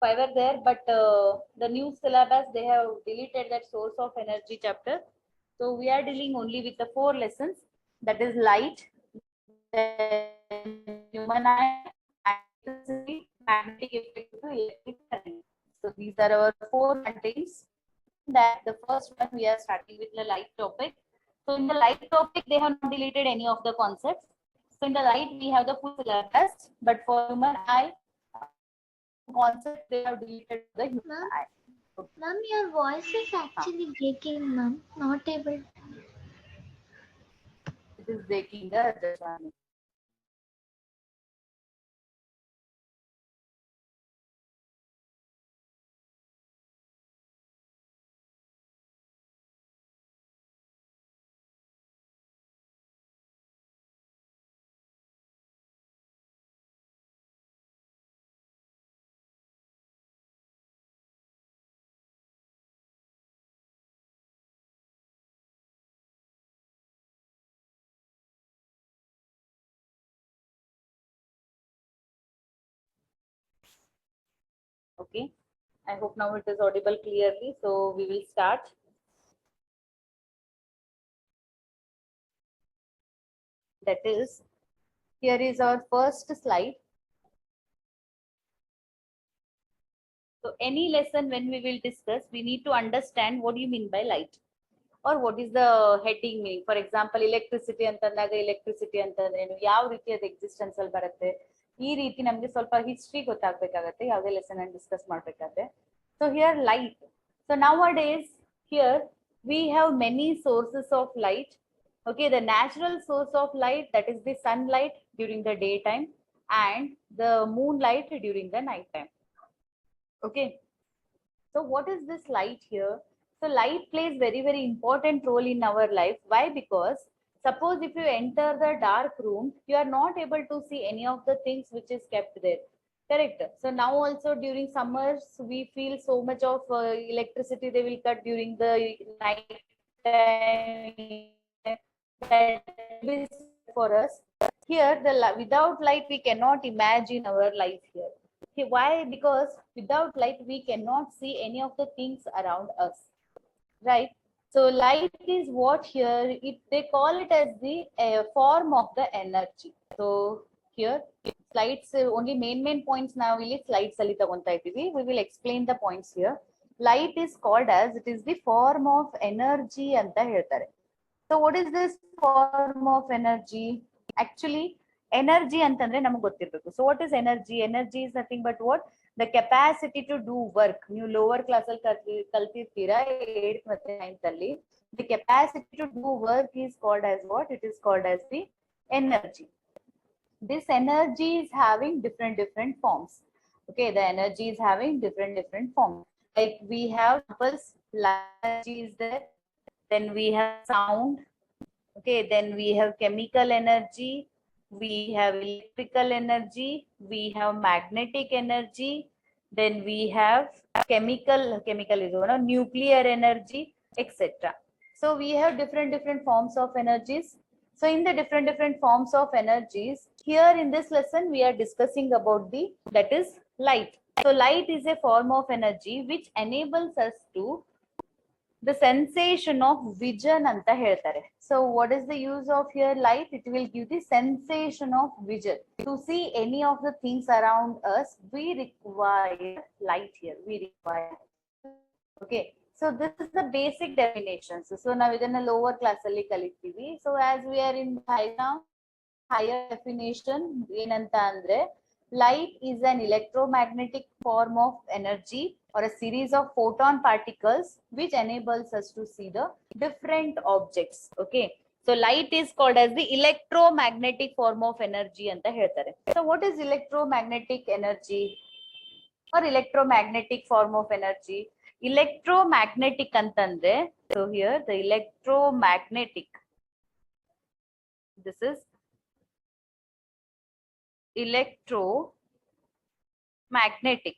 5 are there, but the new syllabus, they have deleted that source of energy chapter. So we are dealing only with the 4 lessons, that is light, then human eye, electricity, magnetic effect to electric current. So these are our 4 contents. That the first one we are starting with the light topic. So in the light topic, they have not deleted any of the concepts. So in the light, we have the full syllabus, but for human eye, concept they have deleted the human eye. Ma'am, your voice is actually breaking, ma'am. Not able. It is breaking the just one. Okay. I hope now it is audible clearly. So we will start. That is, here is our first slide. So any lesson when we will discuss, we need to understand what do you mean by light, or what is the heading meaning. For example, electricity ಅಂತಂದಾಗ electricity ಅಂತಂದ್ರೆ ಏನು, ಯಾವ ರೀತಿಯಾದ existence ಅಲ್ಲಿ ಬರುತ್ತೆ, ಈ ರೀತಿ ನಮಗೆ ಸ್ವಲ್ಪ ಹಿಸ್ಟ್ರಿ ಗೊತ್ತಾಗಬೇಕಾಗತ್ತೆ ಯಾವುದೇ ಲೆಸನ್ ಅನ್ನು ಡಿಸ್ಕಸ್ ಮಾಡಬೇಕಾದ್ರೆ. So here light. So nowadays here we have many sources of light. Okay, the natural source of light, that is the sunlight during the daytime and the moonlight during the night time. Okay, so what is this light here? So light plays very important role in our life. Why? Because suppose if you enter the dark room, you are not able to see any of the things which is kept there. Correct. So now also during summers, we feel so much of electricity they will cut during the night time. That is for us. Here, without light, we cannot imagine our life here. Okay, why? Because without light, we cannot see any of the things around us, right? So light is what here, they call it as the form of the energy. So here, slides, only main points now will slides ali tagonta iddivi. We will explain the points here. Light is called as, it is the form of energy anta ಹೇಳ್ತಾರೆ. So what is this form of energy? Actually, energy ಅಂತಂದ್ರೆ ನಮಗೆ ಗೊತ್ತಿರಬೇಕು. So what is energy? Energy is nothing but what? The capacity to do work. ನೀವು lower class ಅಲ್ಲಿ ಕಲ್ತಿರ್ತೀರಾ 8th ಮತ್ತೆ 9th ಅಲ್ಲಿ. The capacity to do work is called as what? It is called as the energy. This energy is having different forms. Okay, the energy is having different forms. Like we have pulse, light energy is there. Then we have sound. Okay, then we have chemical energy, we have electrical energy, we have magnetic energy, then we have chemical is one, nuclear energy, etc. So we have different forms of energies. So in the different forms of energies, here in this lesson we are discussing about the, that is light. So light is a form of energy which enables us to the sensation of vision anta ಹೇಳ್ತಾರೆ. So what is the use of here light? It will give the sensation of vision. To see any of the things around us, we require light here. We require. Okay. So this is the basic definitions. So now ಇದನ್ನ lower class ಅಲ್ಲಿ ಕಲಿತೀವಿ. So as we are in high now, higher definition ಏನಂತ ಅಂದ್ರೆ, light is an electromagnetic form of energy or a series of photon particles which enables us to see the different objects. Okay, so light is called as the electromagnetic form of energy anta ಹೇಳ್ತಾರೆ. So what is electromagnetic energy or electromagnetic form of energy? Electromagnetic ಅಂತಂದ್ರೆ, so here the electromagnetic, this is electromagnetic.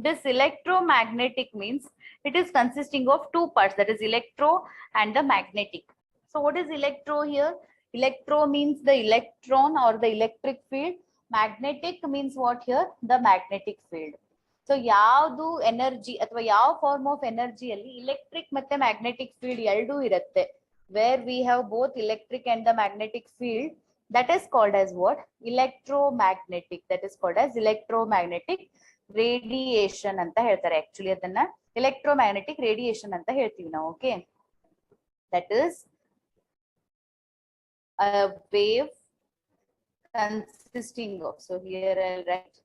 This electromagnetic means it is consisting of two parts, that is electro and the magnetic. So what is electro here? Electro means the electron or the electric field. Magnetic means what here? The magnetic field. So ಯಾವುದು energy ಅಥವಾ ಯಾವ form of ಎನರ್ಜಿಯಲ್ಲಿ electric ಮತ್ತೆ magnetic field ಎರಡೂ ಇರುತ್ತೆ. Where we have both electric and the magnetic field, that is called as what? Electromagnetic. That is called as electromagnetic radiation ಅಂತ ಹೇಳ್ತಾರೆ. Actually ಅದನ್ನ electromagnetic radiation ಅಂತ ಹೇಳ್ತೀವಿ ನಾವು. Okay, that is a wave consisting of, so here I'll write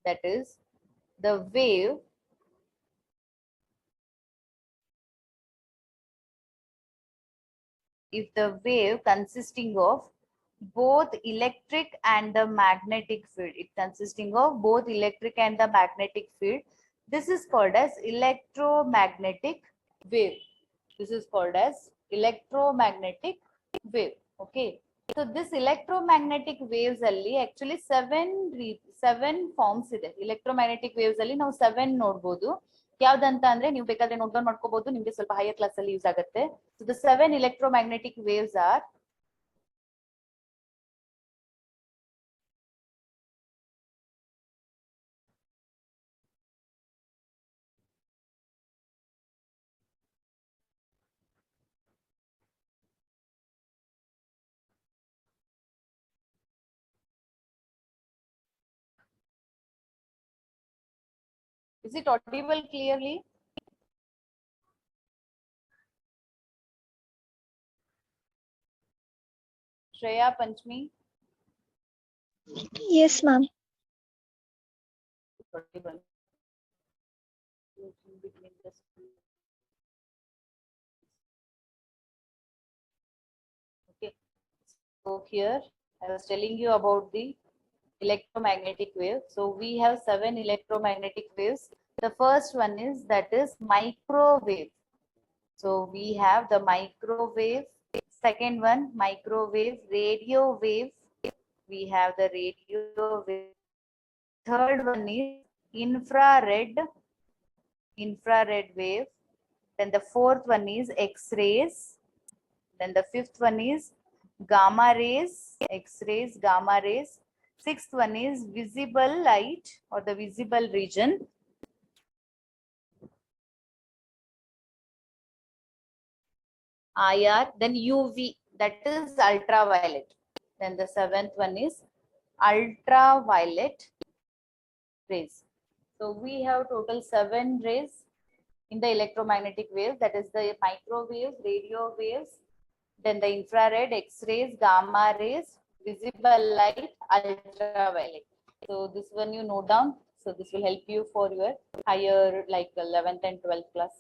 that is the wave if the wave consisting of both electric and the magnetic field, it consisting of both electric and the magnetic field, this is called as electromagnetic wave. This is called as electromagnetic wave. Okay, so this electromagnetic waves alli actually seven forms ಇದೆ. electromagnetic waves alli ನಾವು 7 ನೋಡಬಹುದು. ಯಾವ್ದಂತ ಅಂದ್ರೆ ನೀವು ಬೇಕಾದ್ರೆ note down ಮಾಡ್ಕೋಬಹುದು, ನಿಮ್ಗೆ ಸ್ವಲ್ಪ higher class ಅಲ್ಲಿ ಯೂಸ್ ಆಗುತ್ತೆ. So the 7 electromagnetic waves are is it audible clearly? Shreya, Panchmi? Yes, ma'am. Audible. Between the okay, so here I was telling you about the electromagnetic wave. So we have 7 electromagnetic waves. The first one is that is microwave. So we have the microwave. Second one, microwave. Radio wave, we have the radio wave. Third one is infrared wave. Then the fourth one is X-rays. Then the fifth one is gamma rays, X-rays, gamma rays. Sixth one is visible light or the visible region. IR, then UV, that is ultraviolet. Then the seventh one is ultraviolet rays. So we have total 7 rays in the electromagnetic wave, that is the microwaves, radio waves, then the infrared, X-rays, gamma rays, visible light, ultraviolet. So this one you note down. So this will help you for your higher like 11th and 12th class.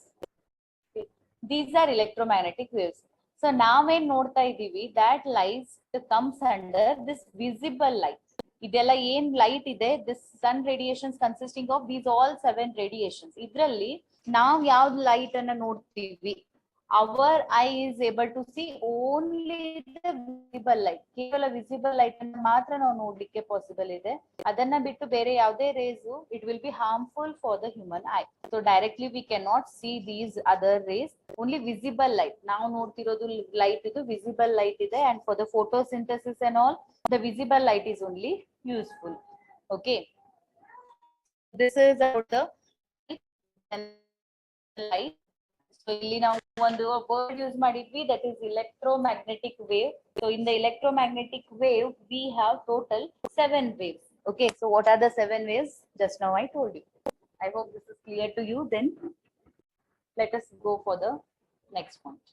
Okay. These are electromagnetic waves. So now when nodta idivi, that light comes under this visible light. ಇದೆಲ್ಲ ಏನ್ light ಇದೆ, this sun radiations consisting of these all 7 radiations. ಇದ್ರಲ್ಲಿ ನಾವು ಯಾವ್ದು light ಅನ್ನ ನೋಡ್ತೀವಿ, our eye is able to see only the visible light. ಕೇವಲ visible light ಅನ್ನ ಮಾತ್ರ ನಾವು ನೋಡ್ಲಿಕ್ಕೆ ಪಾಸಿಬಲ್ ಇದೆ. ಅದನ್ನ ಬಿಟ್ಟು ಬೇರೆ ಯಾವುದೇ rays it will be harmful for the human eye. So directly we cannot see these other rays, only visible light. ನಾವು ನೋಡ್ತಿರೋದು light ಇದು visible light ಇದೆ, and for the photosynthesis and all the visible light is only useful. Okay, this is about the light. So ಇಲ್ಲಿ ನಾವು ಒಂದು word use ಮಾಡಿದ್ವಿ, that is electromagnetic wave. So in the electromagnetic wave we have total 7 waves. Okay, so what are the 7 waves? Just now I told you. I hope this is clear to you. Then let us go for the next point.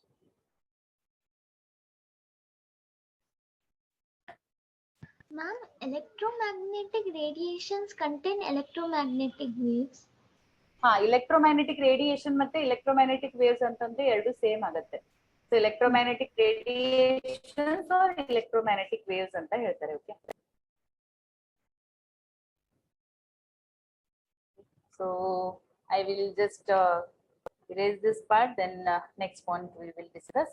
Ma'am, electromagnetic radiations contain electromagnetic waves. ಹಾ, electromagnetic radiation ಮತ್ತೆ electromagnetic waves ಅಂತಂದ್ರೆ ಎರಡು same ಆಗುತ್ತೆ. So electromagnetic radiations or electromagnetic waves ಅಂತ ಹೇಳ್ತಾರೆ. Okay, so I will just erase this part, then next point we will discuss.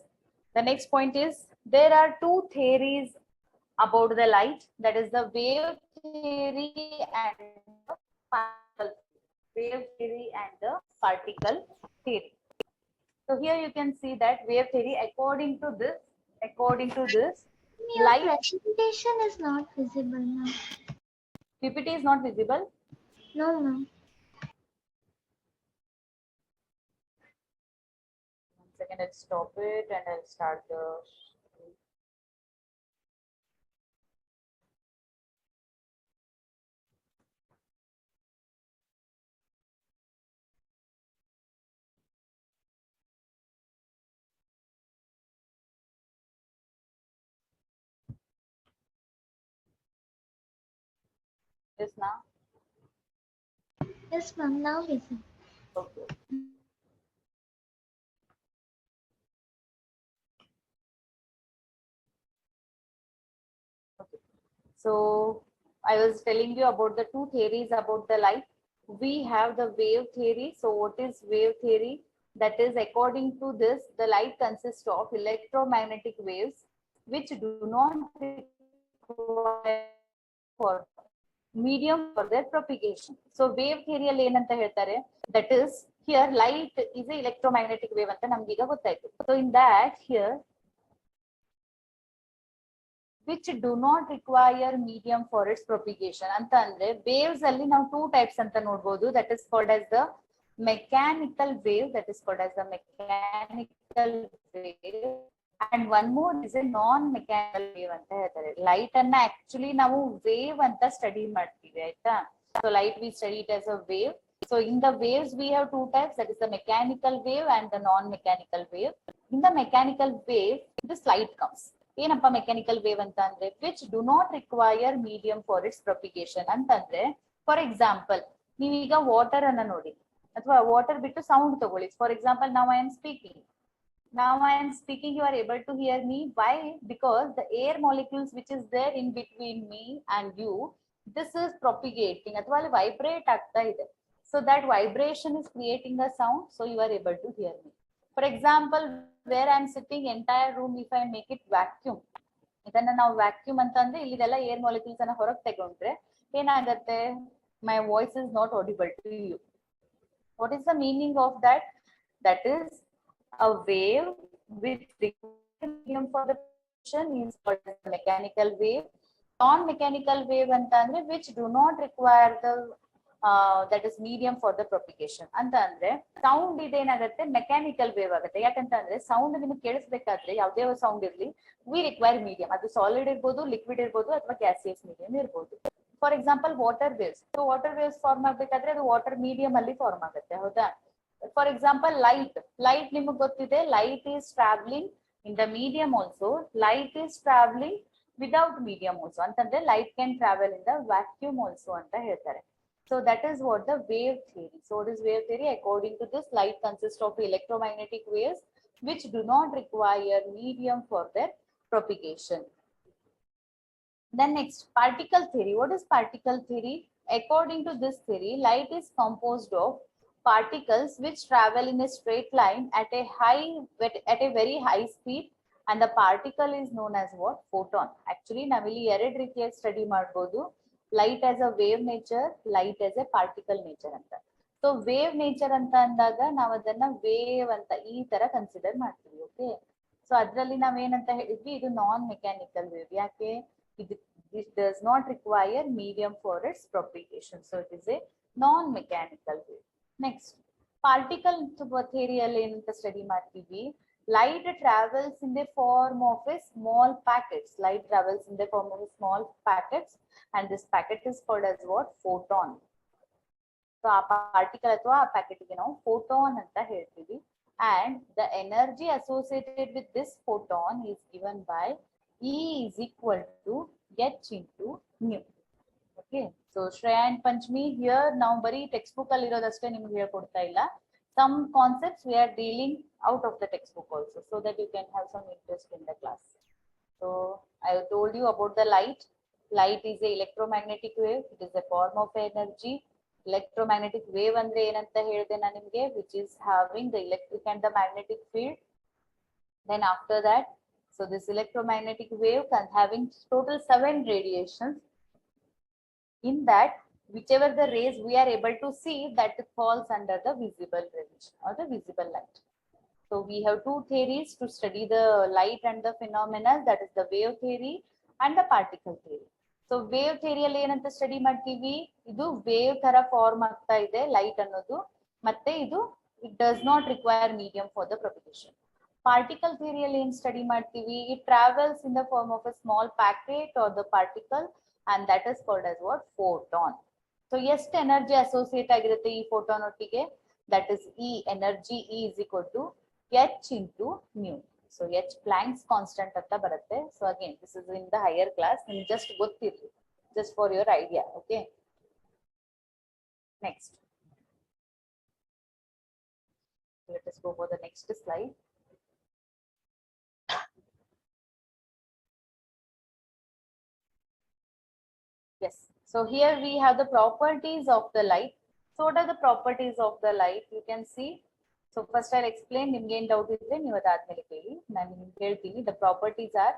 The next point is there are 2 theories about the light, that is the wave theory and the particle wave theory and the particle theory. So here you can see that wave theory, according to this Your Light presentation is not visible now. PPT is not visible. No, ma'am. 1 second, I'll stop it and I'll start the. Yes, now. Yes, ma'am. Now visible. Okay. Okay. So I was telling you about the two theories about the light. We have the wave theory. So what is wave theory? That is, according to this, the light consists of electromagnetic waves which do not require for medium for their propagation. So wave theory ಅಲ್ಲಿ ಏನಂತ ಹೇಳ್ತಾರೆ, that is here light is a electromagnetic wave ಅಂತ ನಮ್ಗೆ ಈಗ ಗೊತ್ತಾಯ್ತು. So in that here which do not require medium for its propagation ಅಂತ ಅಂದ್ರೆ waves ಅಲ್ಲಿ ನಾವು two types ಅಂತ ನೋಡಬಹುದು, that is called as the mechanical wave, that is called as the mechanical wave, and one more is a non mechanical wave ಅಂತ ಹೇಳ್ತಾರೆ. Light ಅನ್ನ actually ನಾವು ವೇವ್ ಅಂತ ಸ್ಟಡಿ ಮಾಡ್ತೀವಿ ಆಯ್ತಾ. So light we study it as a wave. So in the waves we have two types, that is the mechanical wave and the non mechanical wave. In the mechanical wave this light comes. ಏನಪ್ಪ mechanical wave ಅಂತ ಅಂದ್ರೆ which do not require medium for its propagation ಅಂತಂದ್ರೆ, for example ನೀವೀಗ water ಅನ್ನ ನೋಡಿ ಅಥವಾ water ಬಿಟ್ಟು sound ತಗೊಳ್ಳಿ. ಫಾರ್ ಎಕ್ಸಾಂಪಲ್ ನಾವು I am speaking, now I am speaking, you are able to hear me. Why? Because the air molecules which is there in between me and you, this is propagating ಅಥವಾ ಅಲ್ಲಿ vibrate ಆಗ್ತಾ ಇದೆ. So that vibration is creating a sound, so you are able to hear me. For example, where I am sitting, entire room, if I make it vacuum, ಇದನ್ನ ನಾವು vacuum ಅಂತಂದ್ರೆ ಇಲ್ಲಿದೆಲ್ಲ air molecules ಅನ್ನ ಹೊರಗೆ ತಗೊಂಡ್ರೆ ಏನಾಗತ್ತೆ, my voice is not audible to you. What is the meaning of that? That is a wave which requires medium for the propagation is called as mechanical wave. Non-mechanical wave anta andre which do not require the that is medium for the propagation ಅಂತ ಅಂದ್ರೆ sound ಇದೇನಾಗುತ್ತೆ mechanical wave ಆಗುತ್ತೆ. ಯಾಕಂತಂದ್ರೆ sound ನಿಮಗೆ ಕೇಳಿಸ್ಬೇಕಾದ್ರೆ ಯಾವುದೇ sound ಇರ್ಲಿ we require medium, ಅದು solid ಇರ್ಬೋದು, liquid ಇರ್ಬೋದು ಅಥವಾ ಗ್ಯಾಸಿಯಸ್ ಮೀಡಿಯಂ ಇರ್ಬೋದು. For example water waves, so water waves form ಆಗ್ಬೇಕಾದ್ರೆ ಅದು ವಾಟರ್ ಮೀಡಿಯಂ ಅಲ್ಲಿ ಫಾರ್ಮ್ ಆಗುತ್ತೆ, ಹೌದಾ. ಫಾರ್ ಎಕ್ಸಾಂಪಲ್ ಲೈಟ್ ನಿಮಗೆ ಗೊತ್ತಿದೆ, light is travelling in the medium also, light is travelling without medium also ಅಂತಂದ್ರೆ light can travel in the vacuum also ಅಂತ ಹೇಳ್ತಾರೆ. So that is what the wave theory. So what is wave theory? According to this, light consists of electromagnetic waves which do not require medium for their propagation. Then next, particle theory. What is particle theory? According to this theory, light is composed of particles which travel in a straight line at a very high speed, and the particle is known as what? Photon. Actually navilli ಎರಡು ರೀತಿಯಾಗಿ study ಮಾಡಬಹುದು, light as a wave nature, light as A particle nature ಅಂತ. So wave nature ಅಂತ ಅಂದಾಗ ನಾವು ಅದನ್ನ wave ಅಂತ ಈ ತರ ಕನ್ಸಿಡರ್ ಮಾಡ್ತೀವಿ. ಓಕೆ, ಸೊ ಅದ್ರಲ್ಲಿ ನಾವೇನಂತ ಹೇಳಿದ್ವಿ, ಇದು ನಾನ್ ಮೆಕ್ಯಾನಿಕಲ್ ವೇವ್. ಯಾಕೆ? it does not require medium for its propagation, so it is a non mechanical wave. Next, particle theory ಅಲ್ಲಿ ಏನಂತ ಸ್ಟಡಿ ಮಾಡ್ತೀವಿ, light travels in the form of a small packets. Light travels in the form of small packets, and this packet is called as what? Photon. So ಆ particle ಅಥವಾ ಆ packet ಗೆ ನಾವು photon ಅಂತ ಹೇಳ್ತೀವಿ. And the energy associated with this photon is given by E is equal to h into nu. Okay, so Shreya and Panchmi, here ನಾವು ಬರೀ text book ಅಲ್ಲಿ ಇರೋದಷ್ಟೇ ನಿಮ್ಗೆ ಹೇಳ್ಕೊಡ್ತಾ ಇಲ್ಲ. Some concepts we are dealing out of the textbook also, so that you can have some interest in the class. So I told you about the light. Light is a electromagnetic wave. It is a form of energy. Electromagnetic wave ಅಂದ್ರೆ ಏನಂತ ಹೇಳಿದೆ ನಾನು ನಿಮಗೆ, which is having the electric and the magnetic field. Then after that, so this electromagnetic wave can having total 7 radiations. In that, whichever the rays we are able to see, that falls under the visible range or the visible light. So So we have two theories to study the light and the phenomena, that is the wave theory and the particle theory. So wave theory ಅಲ್ಲಿ ಏನಂತ study ಮಾಡ್ತೀವಿ, ಇದು wave ತರ form ಆಗ್ತಾ ಇದೆ light ಅನ್ನೋದು, ಮತ್ತೆ ಇದು it does not require medium for the propagation. Particle ಥಿಯರಿಯಲ್ಲಿ ಏನ್ ಸ್ಟಡಿ ಮಾಡ್ತೀವಿ, it travels in the form of a small packet or the particle and that is called as what, photon. So ಎಷ್ಟು energy associate ಆಗಿರುತ್ತೆ ಈ photon ಒಟ್ಟಿಗೆ, that is E energy, E is equal to h into mu. So h Planck's constant ಅಂತ ಬರುತ್ತೆ. So again this is in the higher class, ನಿಮ್ಗೆ just ಗೊತ್ತಿರಲಿ, just for your idea. Okay, next let us go for the next slide. Yes, so here we have the properties of the light. So what are the properties of the light? You can see. So first I'll explain, ನಿಮ್ಗೆ ಏನು doubt ಇದ್ರೆ ನೀವು ಅದಾದ್ಮೇಲೆ ಕೇಳಿ, ನಾನು ನಿಮ್ಗೆ ಹೇಳ್ತೀನಿ. The properties are,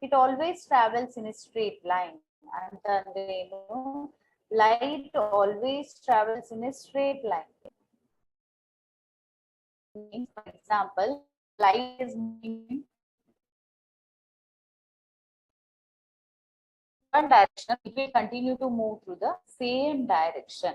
it always travels in a straight line. ಅಂತ ಅಂದ್ರೆ ಏನು, light always travels in a straight line. For example, light is moving one direction, it will continue to move through the same direction.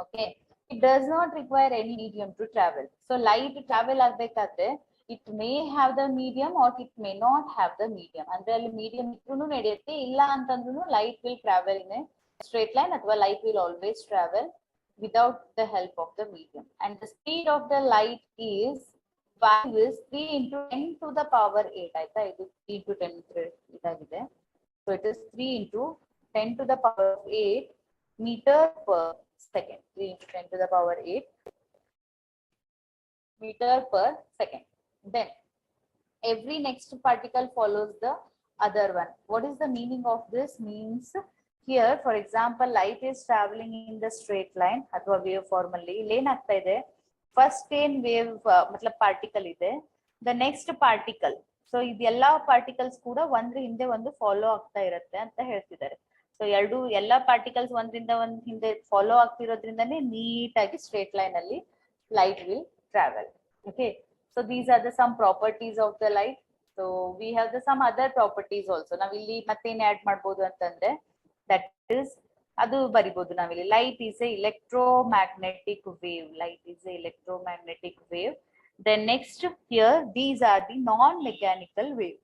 Okay, it does not require any medium to travel. So light travel ಆಗ್ಬೇಕಾದ್ರೆ it may have the medium or it may not have the medium. ಅಂದ್ರೆ ಅಲ್ಲಿ medium ಇದ್ರೂ ನಡೆಯುತ್ತೆ, ಇಲ್ಲ ಅಂತಂದ್ರೂ light will travel in a straight line, ಅಥವಾ light will always travel without the help of the medium. And the speed of the light is 3 into 10 to the power 8. ಆಯ್ತಾ, ಇದು 3 into 10 ಇದಾಗಿದೆ. So it is 3 into 10 to the power 8 meter per second. 3 into 10 to the power 8 meter per second. Then every next particle follows the other one. What is the meaning of this? Means here, for example, light is traveling in the straight line ಅಥವಾ wave form ಅಲ್ಲಿ ಇಲ್ಲಿ ಏನಾಗ್ತಾ ಇದೆ, first ಏನ್ wave ಮತ್ಲಬ್ particle ಇದೆ, the next particle, so ಇದೆಲ್ಲಾ particles ಕೂಡ ಒಂದ್ರ ಹಿಂದೆ ಒಂದು ಫಾಲೋ ಆಗ್ತಾ ಇರುತ್ತೆ ಅಂತ ಹೇಳ್ತಿದ್ದಾರೆ. ಸೊ ಎಲ್ಲಾ ಪಾರ್ಟಿಕಲ್ಸ್ ಒಂದ್ರಿಂದ ಒಂದ್ ಹಿಂದೆ ಫಾಲೋ ಆಗ್ತಿರೋದ್ರಿಂದಾನೇ ನೀಟ್ ಆಗಿ ಸ್ಟ್ರೇಟ್ ಲೈನ್ ಅಲ್ಲಿ light will travel. Okay, so these are the some properties of the light. So we have the some other properties also. ನಾವ್ ಇಲ್ಲಿ ಮತ್ತೇನ್ ಆಡ್ ಮಾಡ್ಬೋದು ಅಂತಂದ್ರೆ, ದಟ್ ಇಸ್ ಅದು ಬರಿಬಹುದು ನಾವಿಲ್ಲಿ, light is A electromagnetic wave. Light is a electromagnetic wave. Then next here, these are the non-mechanical wave.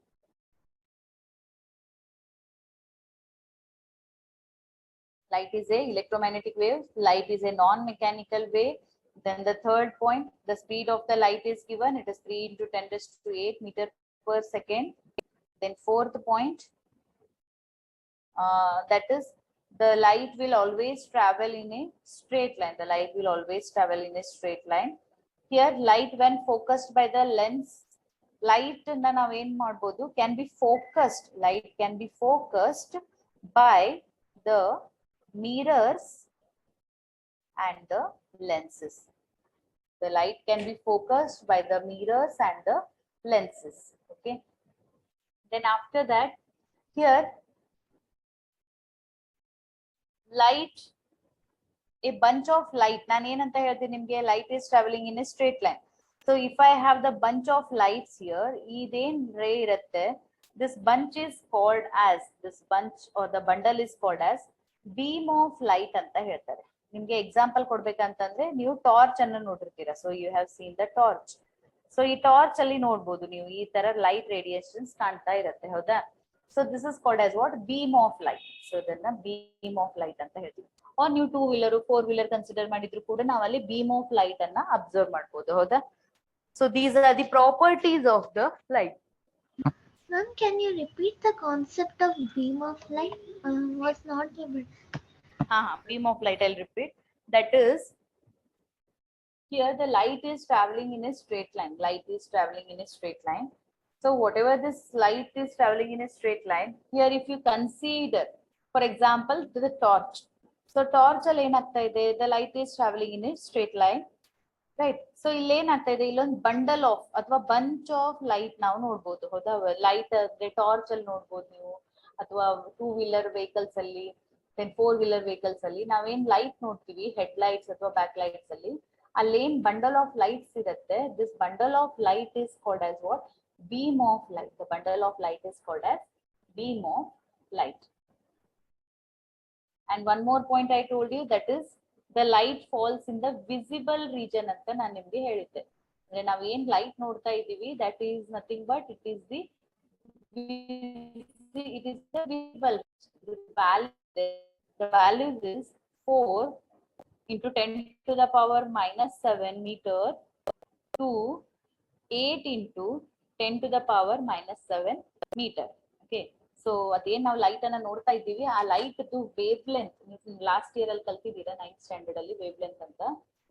Light is a electromagnetic wave. Light is a non-mechanical wave. Then the third point, the speed of the light is given. It is 3 into 10 raised to 8 meter per second. Then fourth point, that is the light will always travel in a straight line. The light will always travel in a straight line. Here light when focused by the lens, light na nav en madbodu, can be focused, light can be focused by the mirrors and the lenses. The light can be focused by the mirrors and the lenses. Okay, then after that, here light, a bunch of light, ನಾನು ಏನಂತ ಹೇಳ್ತೀನಿ ನಿಮ್ಗೆ, light is traveling in a straight line. So if I have the bunch of lights here, ಇದೇನ್ ರೇ ಇರುತ್ತೆ, this bunch is called as, this bunch or the bundle is called as beam of light ಅಂತ ಹೇಳ್ತಾರೆ. ನಿಮ್ಗೆ example ಕೊಡ್ಬೇಕಂತಂದ್ರೆ, ನೀವು torch ಅನ್ನು ನೋಡಿರ್ತೀರಾ. So you have seen the torch. So ಈ ಟಾರ್ಚ್ ಅಲ್ಲಿ ನೋಡ್ಬೋದು ನೀವು, ಈ ತರ ಲೈಟ್ ರೇಡಿಯೇಷನ್ಸ್ ಕಾಣ್ತಾ ಇರುತ್ತೆ, ಹೌದಾ? So this is called as what, beam of light. So ಇದನ್ನ ಬೀಮ್ ಆಫ್ ಲೈಟ್ ಅಂತ ಹೇಳ್ತೀವಿ. ಆರ್ ನೀವು 2 wheeler 4 wheeler ಕನ್ಸಿಡರ್ ಮಾಡಿದ್ರು ಕೂಡ ನಾವಲ್ಲಿ ಬೀಮ್ ಆಫ್ ಲೈಟ್ ಅನ್ನ ಅಬ್ಸರ್ವ್ ಮಾಡ್ಬೋದು, ಹೌದಾ? So these R the properties of the light. Ma'am, can you repeat the concept of beam of light? Was not able. Beam of light, I'll repeat. That is, here the light is traveling in a straight line. Light is traveling in a straight line. So whatever this light is traveling in a straight line, here if you consider, for example, the torch. So torch ಅಲ್ಲಿ ಏನಾಗ್ತಾ ಇದೆ, the light is traveling in a straight line, right? So ಇಲ್ಲಿ ಏನಾಗ್ತಾ ಇದೆ, ಇಲ್ಲೊಂದು bundle of ಅಥವಾ bunch of light ನಾವು ನೋಡ್ಬೋದು, ಹೌದಾ? ಲೈಟ್ ಅಂದ್ರೆ ಟಾರ್ಚ್ ಅಲ್ಲಿ ನೋಡ್ಬೋದು ನೀವು, ಅಥವಾ 2 wheeler ವೆಹಿಕಲ್ಸ್ ಅಲ್ಲಿ, 4 wheeler ವೆಹಿಕಲ್ಸ್ ಅಲ್ಲಿ ನಾವೇನ್ ಲೈಟ್ ನೋಡ್ತೀವಿ, ಹೆಡ್ ಲೈಟ್ಸ್ ಅಥವಾ ಬ್ಯಾಕ್ ಲೈಟ್ಸ್ ಅಲ್ಲಿ, ಅಲ್ಲೇನ್ ಬಂಡಲ್ ಆಫ್ ಲೈಟ್ಸ್ ಇರುತ್ತೆ, this bundle of light is called as what? Beam of light. The bundle of light is called as beam of light. And one more point I told you, that is the light falls in the visible region ಅಂತ ನಾನು ನಿಮ್ಗೆ ಹೇಳಿದ್ದೆ. ಅಂದ್ರೆ ನಾವ್ ಏನ್ light ನೋಡ್ತಾ ಇದೀವಿ, that is nothing but it is the visible. The value is 4 into 10 to the power minus 7 meter to 8 into 10 to the power minus 7 meter. Okay, so ಅದೇನ್ ನಾವು ಲೈಟ್ ಅನ್ನ ನೋಡ್ತಾ ಇದ್ದೀವಿ, ಆ light wave length last year ಅಲ್ಲಿ ಕಲ್ತಿದ್ದೀರಾ 9th standard ಅಲ್ಲಿ wave length ಅಂತ.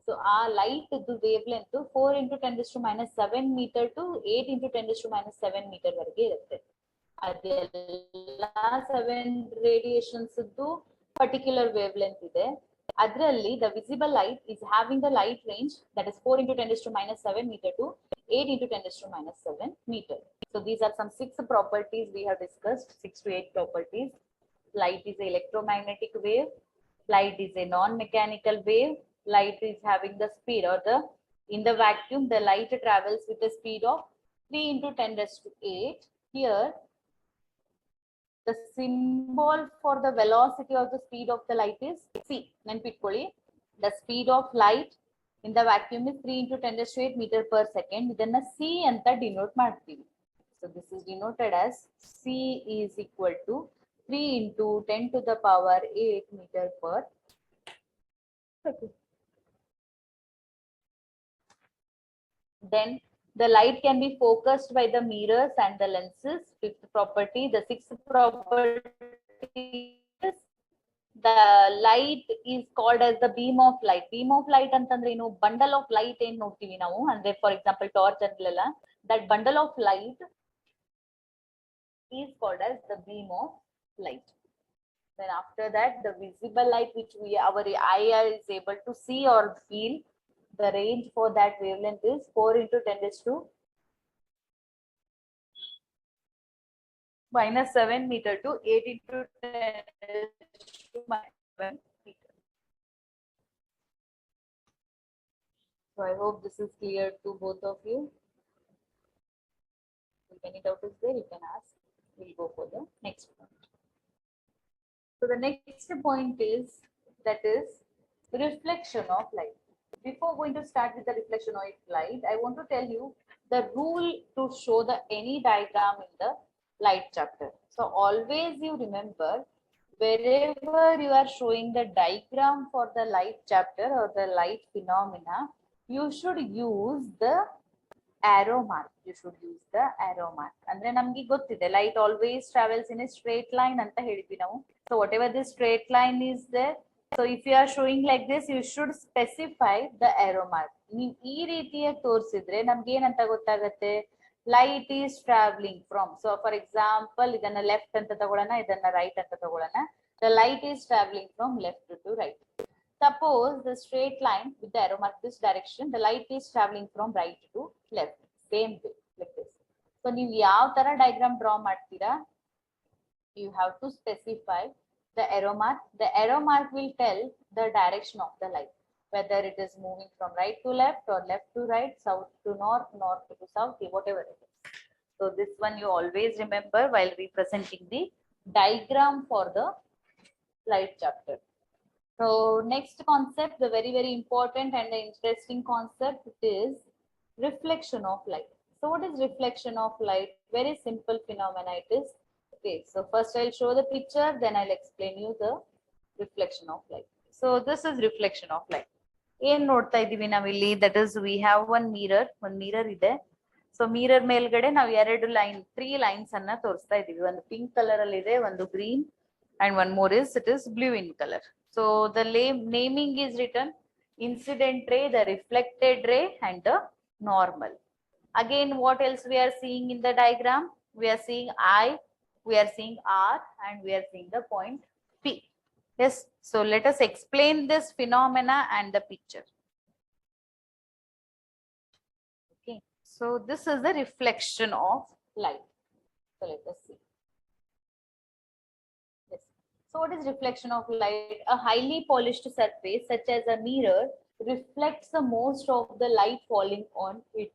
So ಆ light wave length 4 into 10 to minus 7 meter to 8 into 10 to minus 7 meter ವರೆಗೆ ಇರುತ್ತೆ. ಅದೆಲ್ಲ 7 ರೇಡಿಯೇಷನ್ಸ್ ಪರ್ಟಿಕ್ಯುಲರ್ ವೇವ್ ಲೆಂತ್ ಇದೆ. ಅದರಲ್ಲಿ the visible light is having the light range that is 4 into 10 to minus 7 meter to 8 into 10 to minus 7 meter. So these are some 6 properties we have discussed, 6 to 8 properties. Light is an electromagnetic wave, light is a non-mechanical wave, light is having the speed or in the vacuum the light travels with a speed of 3 into 10 to 8. Here the symbol for the velocity or the speed of the light is c. Nenpitಕೊಳ್ಳಿ, the speed of light in the vacuum is 3 into 10 to 8 meter per second. ಇದನ್ನ c ಅಂತ denote ಮಾಡ್ತೀವಿ. So this is denoted as c is equal to 3 into 10 to the power 8 meter per second. Then the light can be focused by the mirrors and the lenses. Fifth property. The sixth property is the light is called as the beam of light. Beam of light ಅಂತಂದ್ರೆ ಏನು, bundle of light ಏನ್ ನೋಡ್ತೀವಿ ನಾವು, ಅಂದ್ರೆ for example torch ಅಂತಲ್ಲ, that bundle of light is called as the beam of light. Then after that, the visible light which our eye is able to see or feel, the range for that wavelength is 4 into 10 to minus 7 meter to 8 into 10 to minus 7 meter. So I hope this is clear to both of you. If any doubt is there, you can ask. We'll go for the next point. So the next point is, that is reflection of light. Before going to start with the reflection of light, I want to tell you the rule to show the any diagram in the light chapter. So always you remember, wherever you are showing the diagram for the light chapter or the light phenomena, you should use the arrow mark. You should use the arrow mark. ಅಂದ್ರೆ ನಮಗೆ ಗೊತ್ತಿದೆ light always travels in a straight line ಅಂತ ಹೇಳಿದ್ವಿ ನಾವು. So whatever this straight line is there, so if you are showing like this, you should specify the arrow mark. ನೀವು ಈ ರೀತಿಯಾಗಿ ತೋರಿಸಿದ್ರೆ ನಮ್ಗೆ ಏನಂತ ಗೊತ್ತಾಗುತ್ತೆ, light is traveling from. So for example, ಇದನ್ನ left ಅಂತ ತಗೊಳ್ಳೋಣ, ಇದನ್ನ right ಅಂತ ತಗೊಳ್ಳೋಣ. The light is traveling from left to right. Suppose the straight line with the arrow mark this direction, the light is traveling from right to left, same way like this. So ನೀವು ಯಾವ ತರ diagram draw ಮಾಡ್ತೀರಾ, you have to specify the arrow mark. The arrow mark will tell the direction of the light, whether it is moving from right to left or left to right, south to north, north to south, whatever it is. So this one you always remember while representing the diagram for the light chapter. So next concept, the very important and the interesting concept, is reflection of light. So what is reflection of light? Very simple phenomena it is. Okay, so first I'll show the picture, then I'll explain you the reflection of light. So this is reflection of light. ಏನ್ ನೋಡ್ತಾ ಇದೀವಿ ನಾವಿಲ್ಲಿ, that is we have one mirror ಇದೆ. So mirror ಮೇಲ್ಗಡೆ ನಾವು 3 lines ಅನ್ನ ತೋರಿಸ್ತಾ ಇದೀವಿ. ಒಂದು ಪಿಂಕ್ ಕಲರ್ ಅಲ್ಲಿ ಇದೆ, ಒಂದು green, and one more is it is blue in color. So the naming is written incident ray, the reflected ray, and the normal. Again, what else we are seeing in the diagram? We are seeing I, we are seeing R, and we are seeing the point P. Yes, so let us explain this phenomena and the picture. Okay, so this is the reflection of light. So let us see. Yes. So what is reflection of light? A highly polished surface such as a mirror reflects the most of the light falling on it.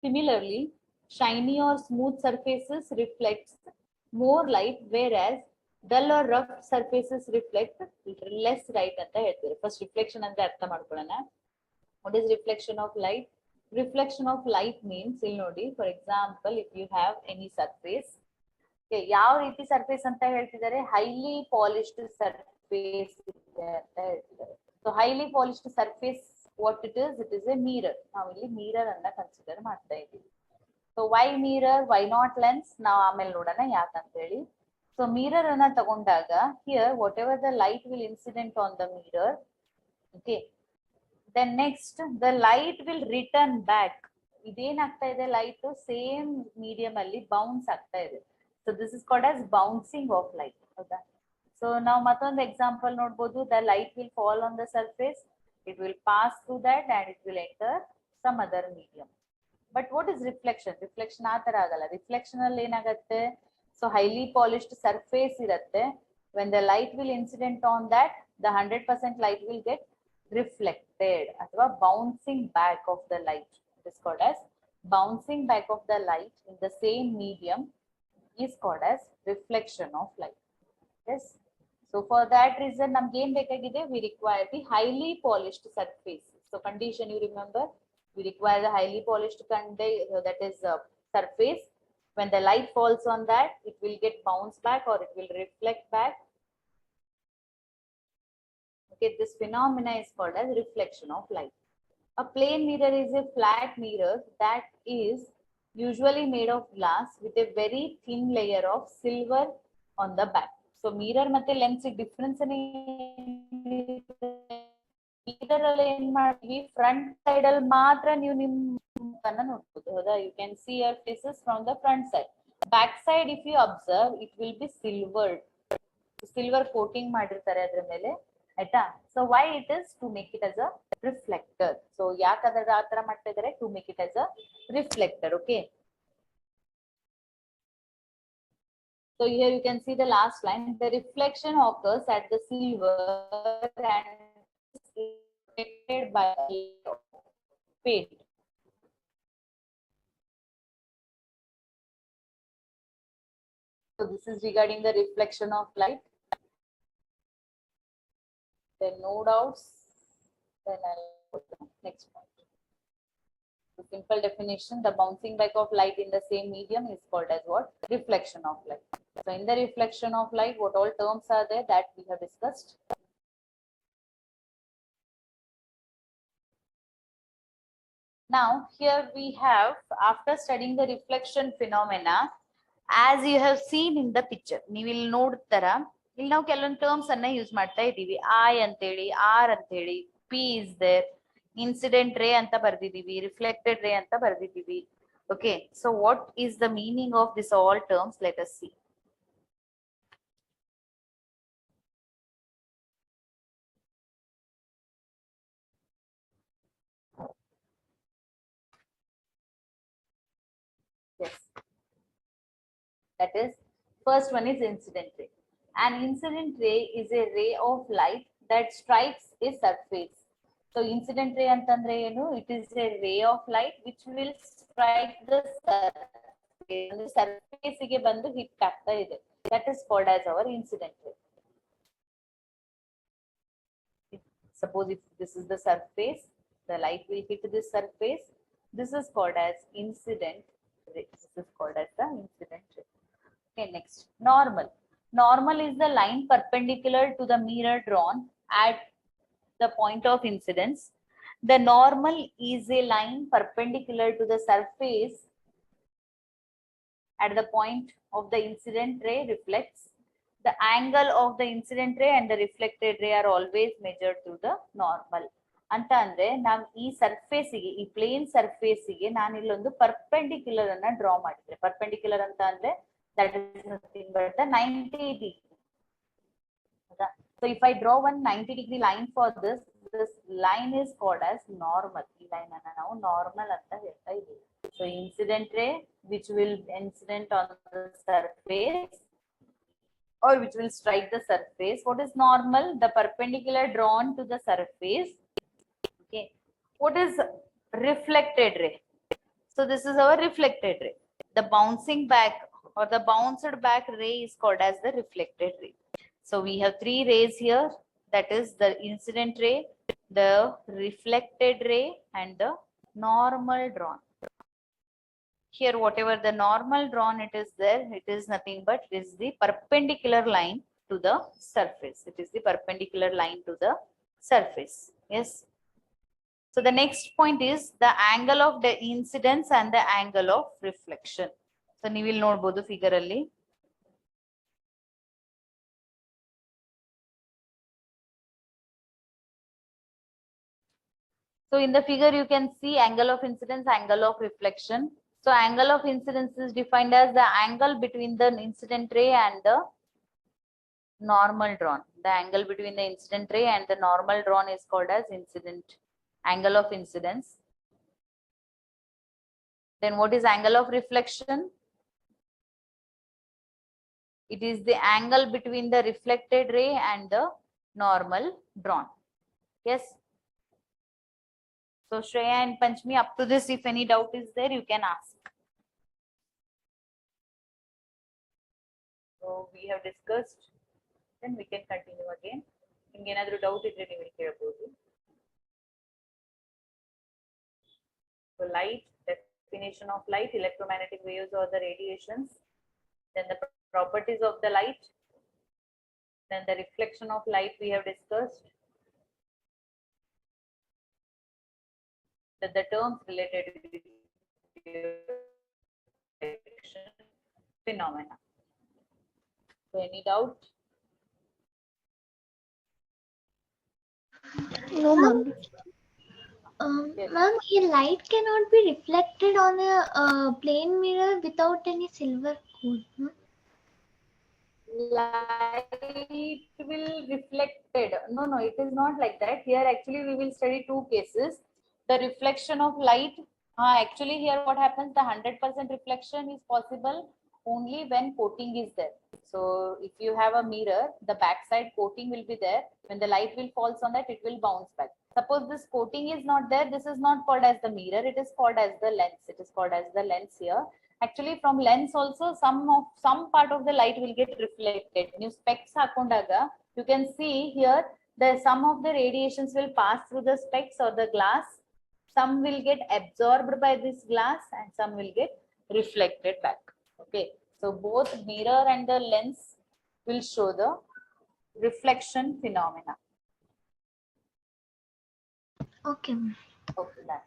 Similarly, shiny or smooth surfaces reflects more light, whereas dull or rough surfaces reflect less light ಅಂತ ಹೇಳ್ತಾರೆ. First reflection ಅಂದ್ರೆ ಅರ್ಥ ಮಾಡ್ಕೊಳ್ಳೋಣ. What is reflection of light? Reflection of light means ಇಲ್ಲಿ ನೋಡಿ, for example, if you have any surface, ಯಾವ ರೀತಿ surface ಅಂತ ಹೇಳ್ತಿದ್ದಾರೆ, ಹೈಲಿ ಪಾಲಿಶ್ಡ್ ಸರ್ಫೇಸ್ ಇದೆ ಅಂತ ಹೇಳ್ತಿದ್ದಾರೆ. So highly polished surface what it is a mirror. ನಾವು ಇಲ್ಲಿ ಮಿರರ್ ಅನ್ನ ಕನ್ಸಿಡರ್ ಮಾಡ್ತಾ ಇದ್ದೀವಿ. So why mirror, why not lens, ನಾವು ಆಮೇಲೆ ನೋಡೋಣ ಯಾಕಂತ ಹೇಳಿ. ಸೊ ಮಿರರ್ ಅನ್ನ ತಗೊಂಡಾಗ here whatever the light will incident on the mirror, okay, then next the light will return back. ಇದೇನಾಗ್ತಾ ಇದೆ, ಲೈಟ್ ಸೇಮ್ ಮೀಡಿಯಂ ಅಲ್ಲಿ ಬೌನ್ಸ್ ಆಗ್ತಾ ಇದೆ. So this is called as bouncing of light. Okay. So now mattond example nodbodu, the light will fall on the surface, it will pass through that and it will enter some other medium. But what is reflection? Reflection aa tara agalla. Reflection alli enagatte, so highly polished surface irutte, when the light will incident on that, the 100% light will get reflected athwa bouncing back of the light. It is called as bouncing back of the light in the same medium is called as reflection of light. Yes. So for that reason, namge em bekagide, we require the highly polished surface. So condition you remember, we require the highly polished that is surface. When the light falls on that, it will get bounced back or it will reflect back. Okay, this phenomena is called as reflection of light. A plane mirror is a flat mirror that is usually made of glass with a very thin layer of silver on the back. So mirror ಮತ್ತೆ lens difference mirror ಅಲ್ಲಿ ಏನ್ ಮಾಡ್ತೀವಿ, front side ಅಲ್ಲಿ ಮಾತ್ರ ನೀವು ನಿಮ್ಮನ್ನ ನೋಡ್ಬೋದು. ಹೌದಾ, you can see your faces from the front side. Back side if you observe, it will be silvered. Silver coating ಮಾಡಿರ್ತಾರೆ ಅದ್ರ ಮೇಲೆ, ಆಯ್ತಾ. So why it is? To make it as a reflector. So ಯಾಕಂದ್ರೆ ಆ ತರ ಮಾಡ್ತಾ ಇದ್ದಾರೆ, to make it as a reflector. Okay. So here you can see the last line. The reflection occurs at the silver and is reflected by paint. So this is regarding the reflection of light. Then no doubts. Then I'll go to the next point. The simple definition, the bouncing back of light in the same medium is called as what? Reflection of light. So in the reflection of light, what all terms are there that we have discussed? Now here we have, after studying the reflection phenomena, as you have seen in the picture, ನೀವು ಇಲ್ಲಿ ನೋಡ್ತಾರ, ಇಲ್ಲಿ ನಾವು ಕೆಲವೊಂದು terms ಅನ್ನ use ಮಾಡ್ತಾ ಇದ್ದೀವಿ. I ಅಂತೇಳಿ, ಆರ್ ಅಂತೇಳಿ, ಪಿ ಇಸ್ ದೇರ್, ಇನ್ಸಿಡೆಂಟ್ ರೇ ಅಂತ ಬರ್ದಿದೀವಿ, ರಿಫ್ಲೆಕ್ಟೆಡ್ ರೇ ಅಂತ ಬರ್ದಿದೀವಿ. Okay, so what is the meaning of this all terms? Let us see. Yes, that is, first one is incident ray. An incident ray is a ray of light that strikes a surface. So incident ray antandre enu, it is a ray of light which will strike the surface ಗೆ ಬಂದು hit ಆಗ್ತಾ ಇದೆ. That is called as our incident ray. Suppose if this is the surface, the light will hit this surface. This is called as incident ray. This is called as the incident ray. Okay, next, normal. Normal is the line perpendicular to the mirror drawn at the point of incidence. The normal is a line perpendicular to the surface at the point of the incident ray reflects. The angle of the incident ray and the reflected ray are always measured through the normal. ಅಂತ ಅಂದ್ರೆ ನಾವು ಈ ಸರ್ಫೇಸಿಗೆ, ಈ plane ಸರ್ಫೇಸಿಗೆ ನಾನು ಇಲ್ಲೊಂದು perpendicular ಅನ್ನ draw ಮಾಡಿದ್ರೆ, perpendicular ಅಂತ ಅಂದ್ರೆ that is nothing but the 90 degree. So if I draw one 90 degree line for this, this line is called as normal. ಈ ಲೈನ್ ಅನ್ನ ನಾವು ನಾರ್ಮಲ್ ಅಂತ ಹೇಳ್ತಾ ಇದ್ದೀವಿ. So incident ray which will incident on the surface or which will strike the surface. What is normal? The perpendicular drawn to the surface. Okay. What is reflected ray? So this is our reflected ray. The bouncing back or the bounced back ray is called as the reflected ray. So we have three rays here. That is the incident ray, the reflected ray, and the normal drawn. Here, whatever the normal drawn it is there, it is nothing but it is the perpendicular line to the surface. It is the perpendicular line to the surface. Yes. So the next point is the angle of the incidence and the angle of reflection. So you will know both the figure alli. So in the figure you can see angle of incidence, angle of reflection. So angle of incidence is defined as the angle between the incident ray and the normal drawn. The angle between the incident ray and the normal drawn is called as incident angle of incidence. Then what is angle of reflection? It is the angle between the reflected ray and the normal drawn. Yes. So Shreya and Panchmi, up to this, if any doubt is there, you can ask. So we have discussed, then we can continue again. Ingenadru doubt idre ನೀವು ಕೇಳಬಹುದು. So light, definition of light, electromagnetic waves or the radiations, then the properties of the light, then the reflection of light we have discussed, then the terms related to reflection phenomena. So any doubt? No, ma'am. Yes. Ma'am, a light cannot be reflected on a plain mirror without any silver code. Light will reflected. No, it is not like that. Here actually we will study two cases. The reflection of light. Actually here what happens, the 100% reflection is possible only when coating is there. So if you have a mirror, the backside coating will be there. When the light will falls on that, it will bounce back. Suppose this coating is not there, this is not called as the mirror, it is called as the lens. It is called as the lens here. Actually from lens also some part of the light will get reflected. New specs hakondaga, you can see here the some of the radiations will pass through the specs or the glass. Some will get absorbed by this glass and some will get reflected back. Okay, so both mirror and the lens will show the reflection phenomena. Okay. Okay, done.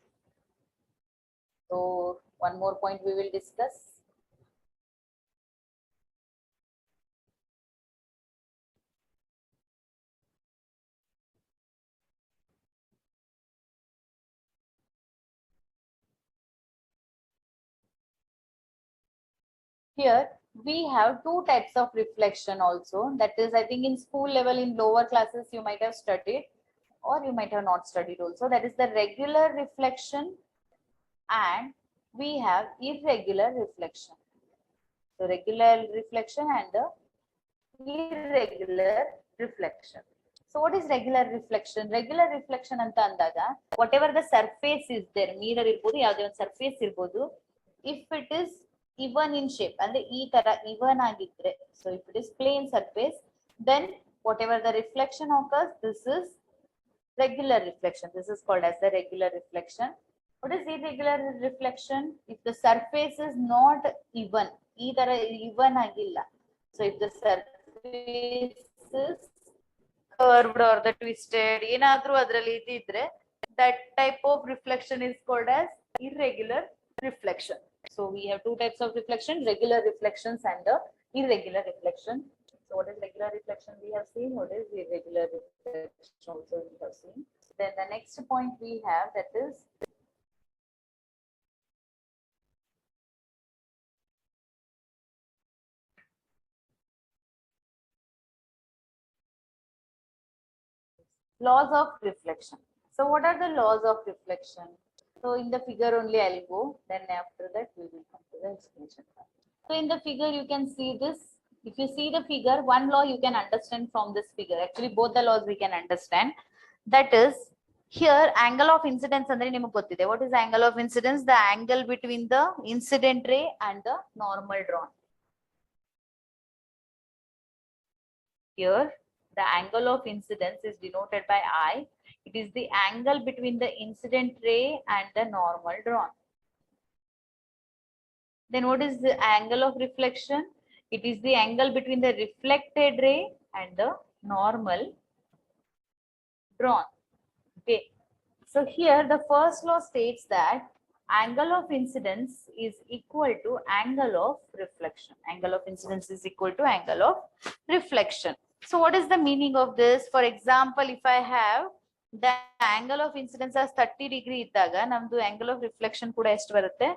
So one more point we will discuss. Here we have two types of reflection also. That is, I think in school level, in lower classes, you might have studied or you might have not studied also. That is the regular reflection and we have irregular reflection. So regular reflection and the irregular reflection. So what is regular reflection? Regular reflection anta andaga, whatever the surface is there, mirror irbodu, yavade one surface irbodu, if it is even in shape and ee tara even agidre, so if it is plain surface, then whatever the reflection occurs, this is regular reflection. This is called as the regular reflection. What is irregular reflection? If the surface is not even, ee tara even agilla, so if the surface is curved or the twisted, ಏನಾದ್ರೂ ಅದರಲ್ಲಿ ಇದ್ದಿದ್ರೆ, that type of reflection is called as irregular reflection. So we have two types of reflection, regular reflections and the irregular reflection. So what is regular reflection we have seen, what is irregular reflection also we have seen. Then the next point we have, that is laws of reflection. So what are the laws of reflection? So in the figure only I'll go, then after that we will come to the explanation part. So in the figure you can see this, If you see the figure, one law you can understand from this figure. Actually, both the laws we can understand. That is, here angle of incidence andre niಮಗೆ ಗೊತ್ತಿದೆ. What is the angle of incidence? The angle between the incident ray and the normal drawn. Here, the angle of incidence is denoted by I. It is the angle between the incident ray and the normal drawn. Then what is the angle of reflection? It is the angle between the reflected ray and the normal drawn. Okay. So here the first law states that angle of incidence is equal to angle of reflection. Angle of incidence is equal to angle of reflection. So what is the meaning of this? For example, if I have the angle of incidence as 30 degree iddaga namdu angle of reflection kuda ಎಷ್ಟು ಬರುತ್ತೆ?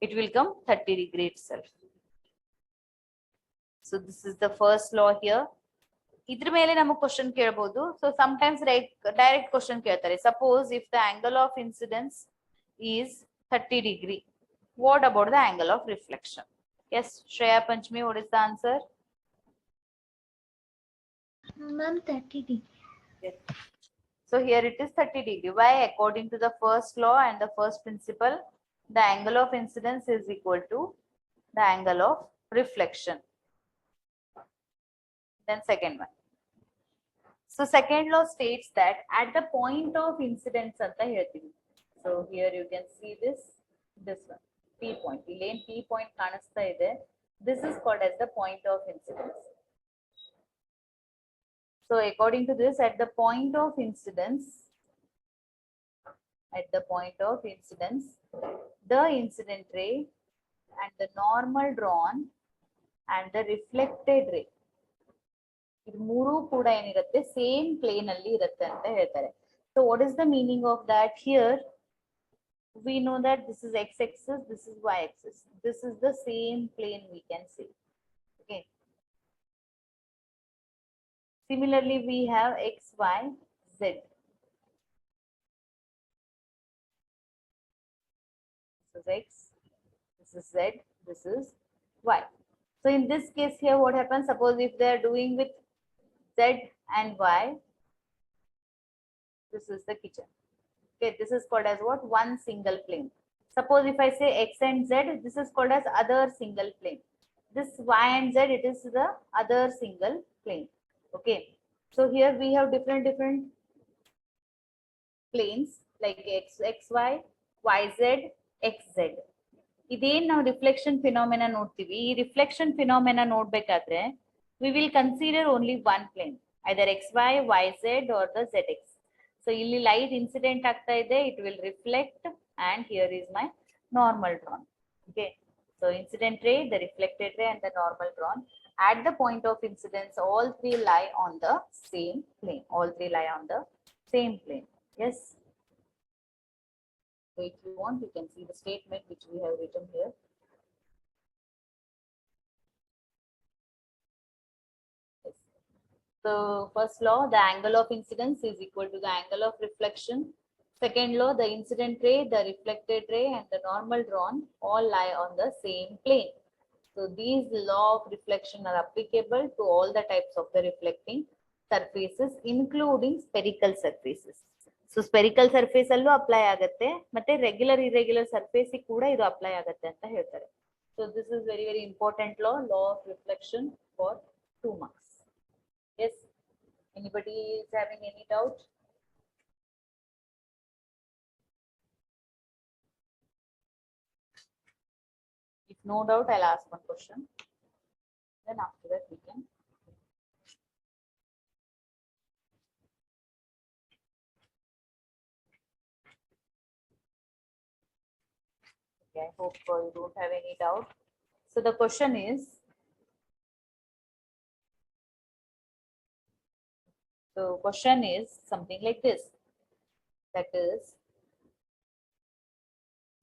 It will come 30 degree itself. So this is the first law here. ಇದ್ರ ಮೇಲೆ ನಮಗೆ question ಕೇಳಬಹುದು. So sometimes direct question ಕೇಳ್ತಾರೆ. Suppose if the angle of incidence is 30 degree, what about the angle of reflection? Yes, Shreya Panchami, what is the answer? Ma'am, 30 degree. Yes. So here it is 30 degree. Why? According to the first law and the first principle, the angle of incidence is equal to the angle of reflection. Then second one. So second law states that at the point of incidence anta ಹೇಳ್ತೀವಿ. So here you can see this one, P point. ಇಲ್ಲಿ ಏನು P point ಕಾಣಿಸ್ತಾ ಇದೆ, this is called as the point of incidence. So according to this, at the point of incidence, the incident ray and the normal drawn and the reflected ray, ಇದು ಮೂರು ಕೂಡ ಏನಿರುತ್ತೆ same plane ಅಲ್ಲಿ ಇರುತ್ತೆ ಅಂತ ಹೇಳ್ತಾರೆ. So what is the meaning of that? Here we know that this is x-axis, this is y-axis. This is the same plane we can see. Okay. Similarly, we have x, y, z. This is x, this is z, this is y. So in this case here, what happens? Suppose if they are doing with z and y, this is the kitchen. Okay, this is called as what? One single plane. Suppose if I say x and z, this is called as other single plane. This y and z, it is the other single plane. Okay, so here we have different planes like xy, yz, xz. ಇದೇನ್ ನಾವು reflection phenomena ನೋಡ್ತೀವಿ. ಈ reflection phenomena ನೋಡ್ಬೇಕಾದ್ರೆ we will consider only one plane, either xy, yz or the zx. So ಇಲ್ಲಿ light incident ಆಗ್ತಾ ಇದೆ, it will reflect, and here is my normal drawn. Okay, so incident ray, the reflected ray and the normal drawn. At the point of incidence, all three lie on the same plane. All three lie on the same plane. Yes. So if you want, you can see the statement which we have written here. Yes. So first law, the angle of incidence is equal to the angle of reflection. Second law, the incident ray, the reflected ray and the normal drawn all lie on the same plane. So these law of reflection are applicable to all the types of the reflecting surfaces, including spherical surfaces. So spherical surface allu apply ಆಗುತ್ತೆ, ಮತ್ತೆ regular irregular surface ಕೂಡ ಇದು apply ಆಗುತ್ತೆ ಅಂತ ಹೇಳ್ತಾರೆ. So this is very important law of reflection for 2 marks. Yes, anybody is having any doubt? If no doubt, I'll ask one question. Then after that we can. Okay, I hope you don't have any doubt. So the question is, something like this. That is,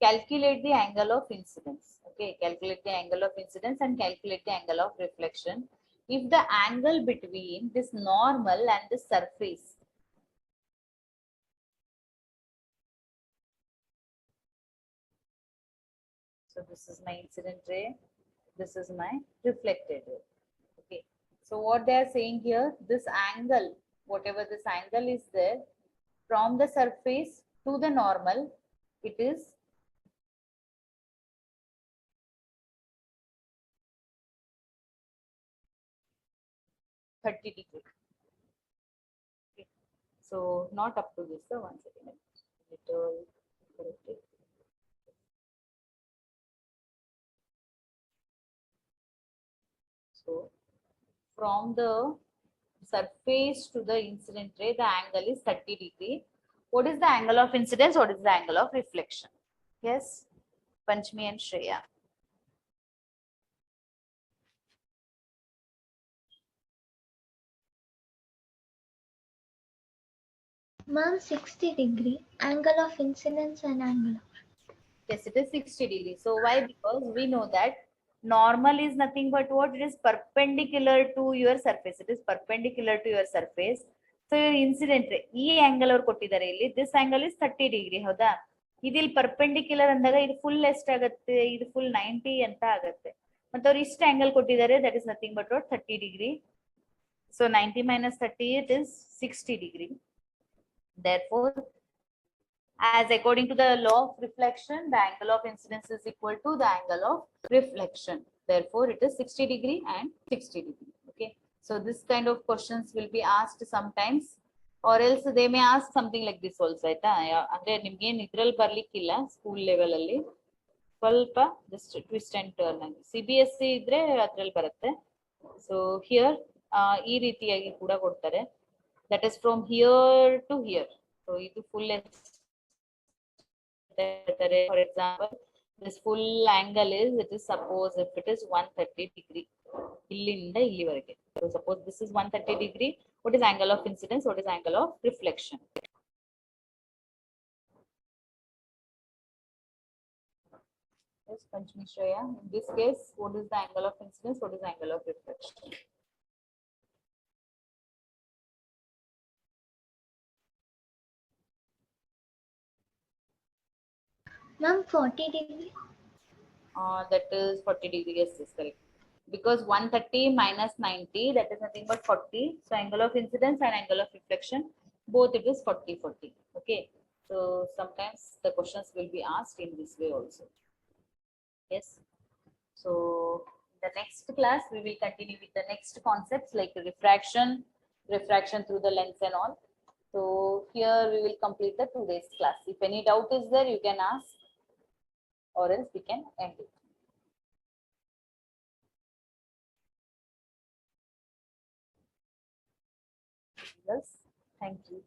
calculate the angle of incidence. Okay, calculate the angle of incidence and calculate the angle of reflection. If the angle between this normal and the surface So this is my incident ray, this is my reflected ray. Okay, So what they are saying here, this angle, whatever this angle is there, from the surface to the normal, it is 30 degree. Okay. So not up to this, so one second. Little correct it. So from the surface to the incident ray, the angle is 30 degree. What is the angle of incidence? What is the angle of reflection? Yes, Panchmi and Shreya. Ma'am, 60 degree, angle of incidence and angle of. Yes, it is 60 degrees. So why? Because we know that normal is nothing but what? It is perpendicular to your surface. It is perpendicular to your surface. So your incident ray, ಈ angle ಅವ್ರು ಕೊಟ್ಟಿದ್ದಾರೆ ಇಲ್ಲಿ, this angle is 30 degree, ಹೌದಾ? ಇದಿಲ್ಲಿ perpendicular ಅಂದಾಗ ಇದು full ಎಷ್ಟಾಗತ್ತೆ? ಇದು full 90 ಅಂತ ಆಗತ್ತೆ. ಮತ್ತೆ ಅವ್ರು ಇಷ್ಟು angle ಕೊಟ್ಟಿದ್ದಾರೆ, that is nothing but what? 30 degree. So 90 minus 30, it is 60 degree. Therefore, as according to the law of reflection, the angle of incidence is equal to the angle of reflection. Therefore, it is 60 degree and 60 degree. Okay. So this kind of questions will be asked sometimes, or else they may ask something like this also. ಅಂದ್ರೆ ನಿಮ್ಗೆ ಏನು ಇದ್ರಲ್ಲಿ ಬರ್ಲಿಕ್ಕಿಲ್ಲ school level ಅಲ್ಲಿ ಸ್ವಲ್ಪ just twist and turn ಆಗಿ CBSE ಇದ್ರೆ ಅದ್ರಲ್ಲಿ ಬರುತ್ತೆ. ಸೊ ಹಿಯರ್ ಈ ರೀತಿಯಾಗಿ ಕೂಡ ಕೊಡ್ತಾರೆ. That is from here to here. So ಇದು full for example, this full angle is, it is suppose if it is 130 degree illinda illivarage. So suppose this is 130 degree, what is angle of incidence, what is angle of reflection? Yes, Panchmi Shreya, in this case, what is the angle of incidence, what is the angle of reflection? Ma'am, 40 degree. That is 40 degree, yes, is correct. Because 130 minus 90, that is nothing but 40. So angle of incidence and angle of reflection, both it is 40, 40. Okay. So sometimes the questions will be asked in this way also. Yes. So the next class, we will continue with the next concepts like refraction, refraction through the lens and all. So here we will complete the today's class. If any doubt is there, you can ask, or else we can end it. Yes, thank you.